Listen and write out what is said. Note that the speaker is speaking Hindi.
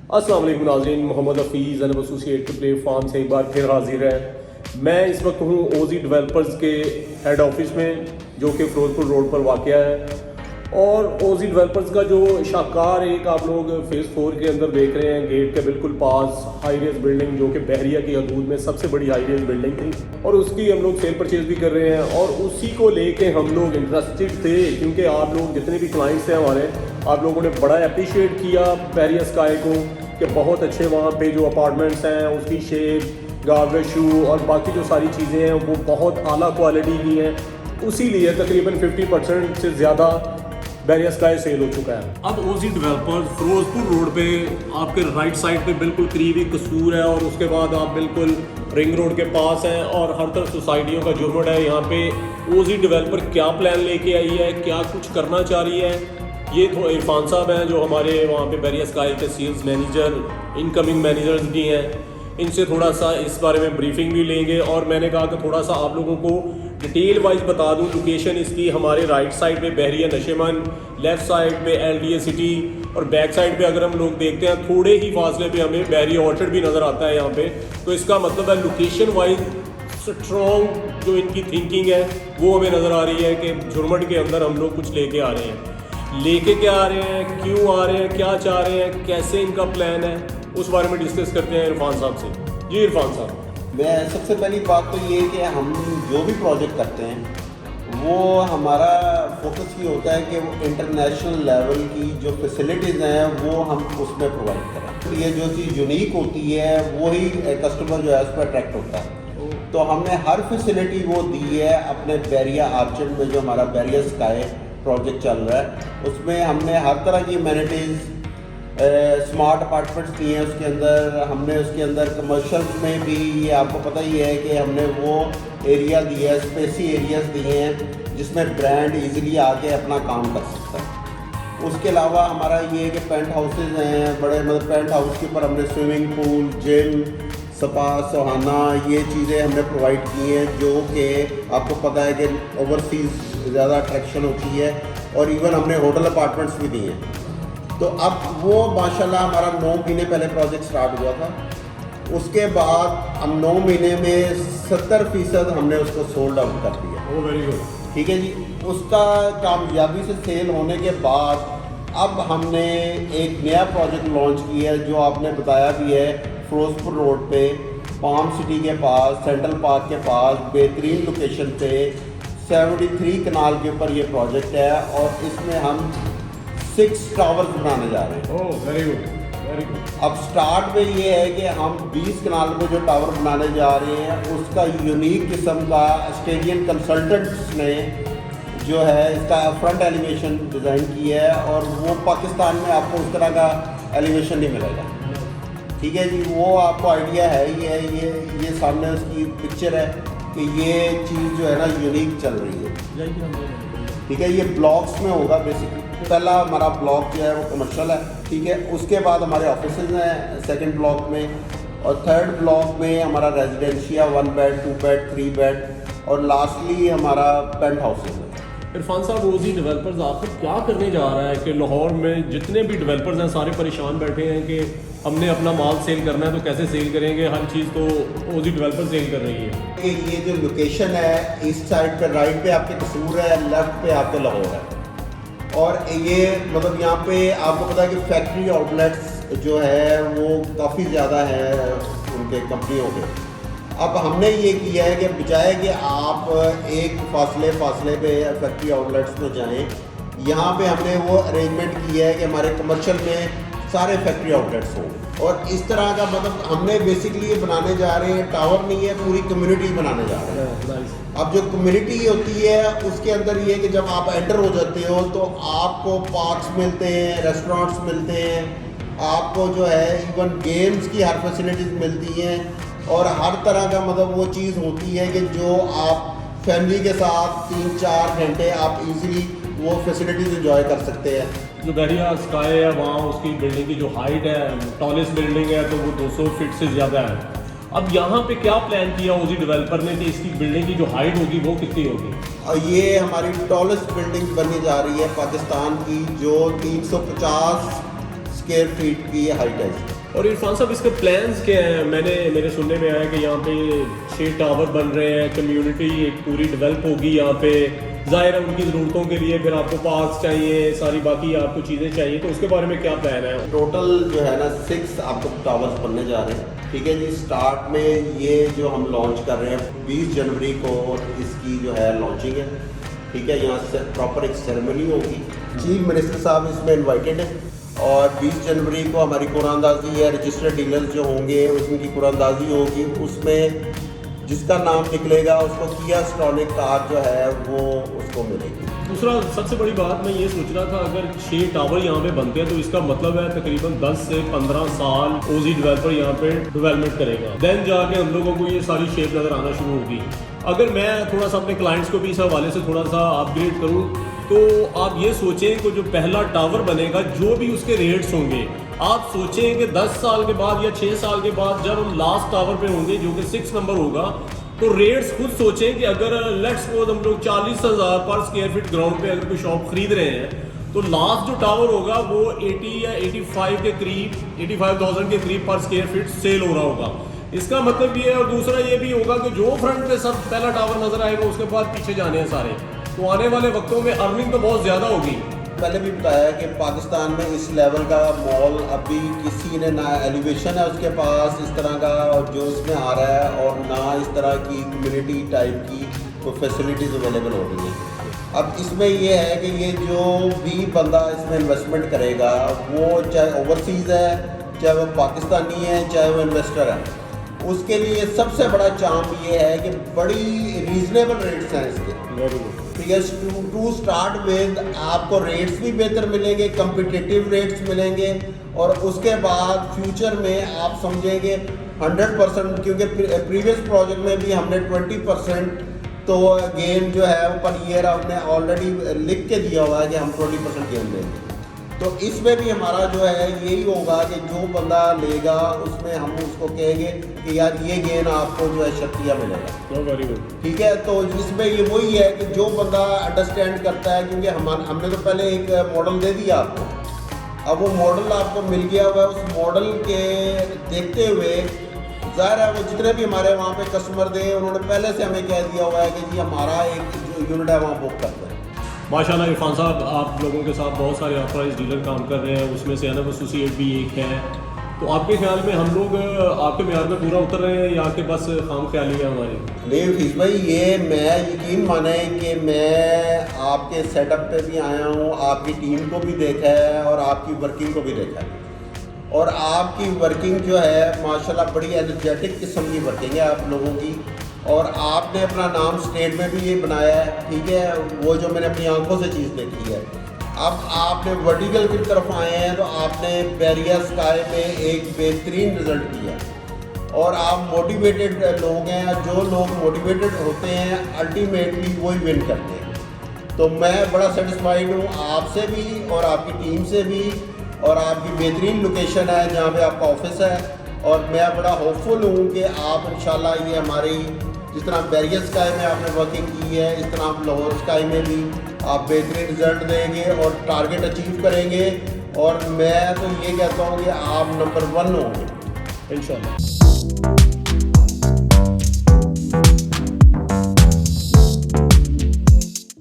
अस्सलाम वालेकुम नाज़रीन, Mohammad Hafeez and associate to platform से एक बार फिर हाजिर है। मैं इस वक्त हूँ ओजी डेवलपर्स के हेड ऑफिस में जो कि फ़िरोज़पुर रोड पर वाक़ है। और ओजी डेवलपर्स का जो शाकार एक आप लोग फेज़ 4 के अंदर देख रहे हैं, गेट के बिल्कुल पास हाई रेज बिल्डिंग जो कि बहरिया की हदूद में सबसे बड़ी हाई रेज बिल्डिंग थी और उसकी हम लोग सेल परचेज़ भी कर रहे हैं और उसी को लेके हम लोग इंटरेस्टेड थे क्योंकि आप लोग जितने भी क्लाइंट्स हैं हमारे, आप लोगों ने बड़ा अप्रिशिएट किया बहरिया स्काई को कि बहुत अच्छे वहाँ पे जो अपार्टमेंट्स हैं उसकी शेप, गार्बेज शू और बाकी जो सारी चीज़ें हैं वो बहुत आला क्वालिटी की हैं। उसी लिए तकरीबन 50% से ज़्यादा बहरिया स्काई सेल हो चुका है। अब ओजी डेवलपर्स फिरोजपुर रोड पे आपके राइट साइड पे बिल्कुल करीबी कसूर है और उसके बाद आप बिल्कुल रिंग रोड के पास हैं और हर तरफ सोसाइटियों का झुरमुट है। यहाँ पे ओजी डेवलपर क्या प्लान लेके आई है, क्या कुछ करना चाह रही है, ये तो इरफान साहब हैं जो हमारे वहाँ पे बहरिया स्काई के सेल्स मैनेजर, इनकमिंग मैनेजर्स भी हैं। इनसे थोड़ा सा इस बारे में ब्रीफिंग भी लेंगे और मैंने कहा कि थोड़ा सा आप लोगों को डिटेल वाइज बता दूं। लोकेशन इसकी हमारे राइट साइड पे बहरिया नशेमन, लेफ़्ट साइड पे LDA सिटी और बैक साइड पे अगर हम लोग देखते हैं थोड़े ही फासले पे हमें बहरिया ऑर्चर्ड भी नज़र आता है यहाँ पे। तो इसका मतलब है लोकेशन वाइज स्ट्रॉन्ग जो इनकी थिंकिंग है वो हमें नज़र आ रही है कि झुरमट के अंदर हम लोग कुछ लेके आ रहे हैं। लेके क्या आ रहे हैं, क्यों आ रहे हैं, क्या चाह रहे हैं, कैसे इनका प्लान है, उस बारे में डिस्कस करते हैं इरफान साहब से। जी इरफान साहब, मैं सबसे पहली बात तो ये कि हम जो भी प्रोजेक्ट करते हैं वो हमारा फोकस ये होता है कि वो इंटरनेशनल लेवल की जो फैसिलिटीज़ हैं वो हम उसमें प्रोवाइड करें। तो ये जो चीज़ यूनिक होती है वही कस्टमर जो है उस पर अट्रैक्ट होता है। तो हमने हर फैसिलिटी वो दी है अपने बहरिया आर्चर्ड में जो हमारा बहरिया स्काई प्रोजेक्ट चल रहा है उसमें हमने हर तरह की एमेनिटीज़, स्मार्ट अपार्टमेंट्स दिए हैं उसके अंदर। हमने उसके अंदर कमर्शियल में भी ये आपको पता ही है कि हमने वो एरिया दिया है, स्पेसी एरियाज दिए हैं जिसमें ब्रांड इजीली आके अपना काम कर सकता है। उसके अलावा हमारा ये है कि पेंट हाउसेज हैं बड़े, मतलब पेंट हाउस के ऊपर हमने स्विमिंग पूल, जिम, स्पा, सुहाना ये चीज़ें हमने प्रोवाइड की हैं जो कि आपको पता है कि ओवरसीज़ ज़्यादा अट्रैक्शन होती है। और इवन हमने होटल अपार्टमेंट्स भी दिए हैं। तो अब वो माशाल्लाह हमारा 9 महीने पहले प्रोजेक्ट स्टार्ट हुआ था। उसके बाद हम 9 महीने में 70% हमने उसको सोल्ड आउट कर दिया। ओह वेरी गुड, ठीक है जी। उसका कामयाबी से सेल होने के बाद अब हमने एक नया प्रोजेक्ट लॉन्च किया है जो आपने बताया भी है, फिरोजपुर रोड पे पाम सिटी के पास, सेंट्रल पार्क के पास, बेहतरीन लोकेशन पे 73 कनाल के ऊपर ये प्रोजेक्ट है और इसमें हम 6 टावर्स बनाने जा रहे हैं। Oh very good, very good. अब स्टार्ट में ये है कि हम 20 कनाल में जो टावर बनाने जा रहे हैं उसका यूनिक किस्म का स्टेडियम कंसल्टेंट्स ने जो है इसका फ्रंट एलिवेशन डिज़ाइन किया है और वो पाकिस्तान में आपको उस तरह का एलिवेशन नहीं मिलेगा। ठीक है जी, वो आपको आइडिया है ही है। ये सामने उसकी पिक्चर है कि ये चीज़ जो है ना यूनिक चल रही है। ठीक है, ये ब्लॉक्स में होगा बेसिकली। पहला हमारा ब्लॉक जो है वो कमर्शियल है, ठीक है। उसके बाद हमारे ऑफिसेज हैं सेकंड ब्लॉक में और थर्ड ब्लॉक में हमारा रेजिडेंशिया 1 बेड, 2 बेड, 3 बेड और लास्टली हमारा पेंट हाउसेज है। इरफान साहब, ओजी डेवलपर्स आखिर क्या करने जा रहा है कि लाहौर में जितने भी डेवलपर्स हैं सारे परेशान बैठे हैं कि हमने अपना माल सेल करना है तो कैसे सेल करेंगे, हर चीज़ तो ओजी डेवलपर सेल कर रही है। ये जो लोकेशन है ईस्ट साइड पे राइट पे आपके कसूर है, लेफ्ट पे आपके लाहौर है और ये मतलब यहाँ पे आपको पता है कि फैक्ट्री आउटलेट्स जो है वो काफ़ी ज़्यादा है उनके कंपनियों के। अब हमने ये किया है कि बजाय कि आप एक फासले पे फैक्ट्री आउटलेट्स में जाएं, यहाँ पे हमने वो अरेंजमेंट किया है कि हमारे कमर्शियल में सारे फैक्ट्री आउटलेट्स हों और इस तरह का मतलब हमने बेसिकली ये बनाने जा रहे हैं, टावर नहीं है, पूरी कम्युनिटी बनाने जा रहे हैं। अब जो कम्युनिटी होती है उसके अंदर ये है कि जब आप एंटर हो जाते हो तो आपको पार्क्स मिलते हैं, रेस्टोरेंट्स मिलते हैं, आपको जो है इवन गेम्स की हर फैसिलिटीज़ मिलती हैं और हर तरह का मतलब वो चीज़ होती है कि जो आप फैमिली के साथ 3-4 घंटे आप इजीली वो फैसिलिटीज़ एंजॉय कर सकते हैं। जो बहरिया स्काई है वहाँ उसकी बिल्डिंग की जो हाइट है, टॉलेस्ट बिल्डिंग है तो वो 200 फीट से ज़्यादा है। अब यहाँ पे क्या प्लान किया ओजी डेवलपर ने कि इसकी बिल्डिंग की जो हाइट होगी वो कितनी होगी? और ये हमारी टॉलेस्ट बिल्डिंग बनने जा रही है पाकिस्तान की, जो 350 स्क्वायर फीट की हाइट है। और इरफान साहब इसके प्लान्स क्या हैं? मेरे सुनने में आया कि यहाँ पे 6 टावर बन रहे हैं, कम्युनिटी एक पूरी डेवलप होगी यहाँ पे, ज़ाहिर है उनकी ज़रूरतों के लिए फिर आपको पार्क्स चाहिए, सारी बाकी आपको चीज़ें चाहिए, तो उसके बारे में क्या प्लान है? टोटल जो है ना 6 आपको टावर्स बनने जा रहे हैं। ठीक है जी, स्टार्ट में ये जो हम लॉन्च कर रहे हैं 20 जनवरी को इसकी जो है लॉन्चिंग है। ठीक है, यहाँ से प्रॉपर एक सेरेमनी होगी, चीफ मिनिस्टर साहब इसमें इनवाइटेड है, और 20 जनवरी को हमारी कुरानंदाजी है, रजिस्टर्ड डीलर्स जो होंगे उनकी कुरानंदाजी होगी, उसमें जिसका नाम निकलेगा उसको किया स्टॉनिक कार जो है वो उसको मिलेगी। दूसरा सबसे बड़ी बात मैं ये सोच रहा था, अगर 6 टावर यहाँ पे बनते हैं तो इसका मतलब है तकरीबन 10 से 15 साल ओजी डेवलपर यहाँ पे डेवलपमेंट करेगा, देन जाके हम लोगों को ये सारी शेप नज़र आना शुरू होगी। अगर मैं थोड़ा सा अपने क्लाइंट्स को भी इस हवाले से थोड़ा सा अपग्रेड करूँ तो आप ये सोचें कि जो पहला टावर बनेगा जो भी उसके रेट्स होंगे, आप सोचें कि 10 साल के बाद या 6 साल के बाद जब हम लास्ट टावर पे होंगे जो कि 6 नंबर होगा, तो रेट्स खुद सोचें कि अगर लेट्स सपोज हम लोग 40,000 पर स्क्वायर फीट ग्राउंड पे अगर कोई शॉप खरीद रहे हैं तो लास्ट जो टावर होगा वो 80 या 85 के करीब 85,000 के करीब पर स्क्वायर फीट सेल हो रहा होगा। इसका मतलब ये है, और दूसरा ये भी होगा कि जो फ्रंट पे सब पहला टावर नजर आएगा उसके बाद पीछे जाने हैं सारे, तो आने वाले वक्तों में अर्निंग तो बहुत ज़्यादा होगी। पहले भी बताया कि पाकिस्तान में इस लेवल का मॉल अभी किसी ने ना एलिवेशन है उसके पास इस तरह का जो इसमें आ रहा है, और ना इस तरह की कम्युनिटी टाइप की कोई फैसिलिटीज़ अवेलेबल हो रही हैं। अब इसमें ये है कि ये जो भी बंदा इसमें इन्वेस्टमेंट करेगा वो चाहे ओवरसीज़ है, चाहे वो पाकिस्तानी है, चाहे वो इन्वेस्टर है, उसके लिए सबसे बड़ा चार्म ये है कि बड़ी रीजनेबल रेट्स हैं इसके। ठीक है, टू स्टार्ट विद आपको रेट्स भी बेहतर मिलेंगे, कम्पिटिटिव रेट्स मिलेंगे, और उसके बाद फ्यूचर में आप समझेंगे 100%, क्योंकि प्रीवियस प्रोजेक्ट में भी हमने 20% तो गेन जो है वो पर ईयर हमने ऑलरेडी लिख के दिया हुआ है कि हम 20% गेन देंगे। तो इसमें भी हमारा जो है यही होगा कि जो बंदा लेगा उसमें हम उसको कहेंगे कि यार ये गेन आपको जो है शर्तिया मिलेगा। ठीक है, तो इसमें ये वही है कि जो बंदा अंडरस्टैंड करता है, क्योंकि हमने तो पहले एक मॉडल दे दिया आपको, अब वो मॉडल आपको मिल गया हुआ है, उस मॉडल के देखते हुए ज़ाहिर है वो जितने भी हमारे वहाँ पे कस्टमर थे उन्होंने पहले से हमें कह दिया हुआ है कि जी हमारा एक जो यूनिट है वहाँ बुक करते हैं। माशाल्लाह इरफान साहब, आप लोगों के साथ बहुत सारे ऑथराइज डीलर काम कर रहे हैं, उसमें से अनब एसोसिएट भी एक है, तो आपके ख्याल में हम लोग आपके म्यार में पूरा उतर रहे हैं या कि बस खाम ख्याली है हमारी? नहीं हफीज़ भाई, ये मैं यकीन माने कि मैं आपके सेटअप पे भी आया हूँ, आपकी टीम को भी देखा है और आपकी वर्किंग को भी देखा है, और आपकी वर्किंग जो है माशाल्लाह बड़ी एनर्जेटिक किस्म की वर्किंग है आप लोगों की, और आपने अपना नाम स्टेट में भी ये बनाया है। ठीक है, वो जो मैंने अपनी आंखों से चीज़ देखी है। अब आपने वर्टिकल की तरफ आए हैं तो आपने बैरियर स्काई में एक बेहतरीन रिज़ल्ट किया, और आप मोटिवेटेड लोग हैं, जो लोग मोटिवेटेड होते हैं अल्टीमेटली वही विन करते हैं। तो मैं बड़ा सेटिस्फाइड हूँ आपसे भी और आपकी टीम से भी, और आपकी बेहतरीन लोकेशन है जहाँ पे आपका ऑफिस है, और मैं बड़ा होपफुल हूँ कि आप इंशाल्लाह ये हमारी जिस तरह बैरियर स्काई में आपने वर्किंग की है इस तरह आप लाहौर स्काई में भी आप बेहतरीन रिजल्ट देंगे और टारगेट अचीव करेंगे, और मैं तो ये कहता हूँ कि आप नंबर 1 होंगे इंशाल्लाह।